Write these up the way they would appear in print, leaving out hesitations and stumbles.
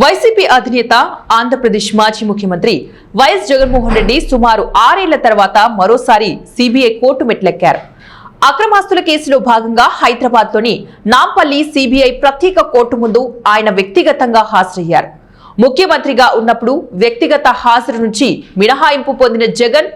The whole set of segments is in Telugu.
వైసీపీ అధినేత ఆంధ్రప్రదేశ్ మాజీ ముఖ్యమంత్రి వైఎస్ జగన్మోహన్ రెడ్డి సుమారు 6 ఏళ్ల తర్వాత మరోసారి సిబిఐ కోర్టు మెట్లెక్కారు. అక్రమాస్తుల కేసులో భాగంగా హైదరాబాద్లోని నాంపల్లి సిబిఐ ప్రత్యేక కోర్టు ముందు ఆయన వ్యక్తిగతంగా హాజరయ్యారు. ముఖ్యమంత్రిగా ఉన్నప్పుడు వ్యక్తిగత హాజరు నుంచి మినహాయింపు పొందిన జగన్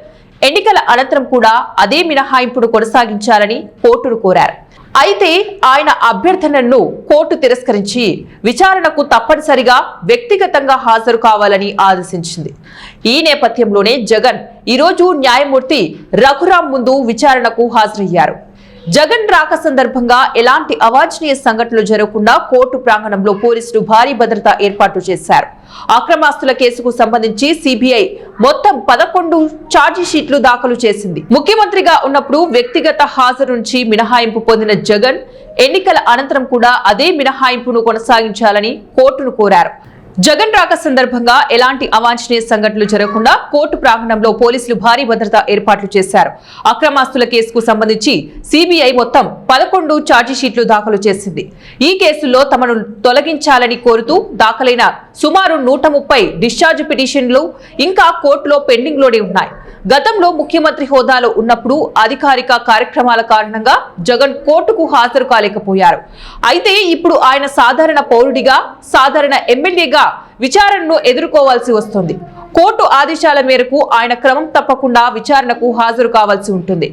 ఎన్నికల అనంతరం కూడా అదే మినహాయింపును కొనసాగించాలని కోర్టును కోరారు. అయితే ఆయన అభ్యర్థనను కోర్టు తిరస్కరించి విచారణకు తప్పనిసరిగా వ్యక్తిగతంగా హాజరు కావాలని ఆదేశించింది. ఈ నేపథ్యంలోనే జగన్ ఈరోజు న్యాయమూర్తి రఘురాం ముందు విచారణకు హాజరయ్యారు. జగన్ రాక సందర్భంగా ఎలాంటి అవాంఛనీయ సంఘటనలు జరగకుండా కోర్టు ప్రాంగణంలో పోలీసులు భారీ భద్రత ఏర్పాటు చేశారు. అక్రమాస్తుల కేసుకు సంబంధించి సిబిఐ మొత్తం 11 ఛార్జిషీట్లు దాఖలు చేసింది. ముఖ్యమంత్రిగా ఉన్నప్పుడు వ్యక్తిగత హాజరు నుంచి మినహాయింపు పొందిన జగన్ ఎన్నికల అనంతరం కూడా అదే మినహాయింపును కొనసాగించాలని కోర్టును కోరారు. జగన్ రాక సందర్భంగా ఎలాంటి అవాంఛనీయ సంఘటనలు జరగకుండా కోర్టు ప్రాంగణంలో పోలీసులు భారీ భద్రత ఏర్పాట్లు చేశారు. అక్రమాస్తుల కేసుకు సంబంధించి సిబిఐ మొత్తం 11 ఛార్జిషీట్లు దాఖలు చేసింది. ఈ కేసుల్లో తమను తొలగించాలని కోరుతూ దాఖలైన సుమారు 130 డిశ్చార్జ్ పిటిషన్లు ఇంకా కోర్టులో పెండింగ్ లోనే ఉన్నాయి. గతంలో ముఖ్యమంత్రి హోదాలో ఉన్నప్పుడు అధికారిక కార్యక్రమాల కారణంగా జగన్ కోర్టుకు హాజరు కాలేకపోయారు. అయితే ఇప్పుడు ఆయన సాధారణ పౌరుడిగా, సాధారణ ఎమ్మెల్యేగా విచారణను ఎదుర్కోవాల్సి వస్తుంది. కోర్టు ఆదేశాల మేరకు ఆయన క్రమం తప్పకుండా విచారణకు హాజరు కావాల్సి ఉంటుంది.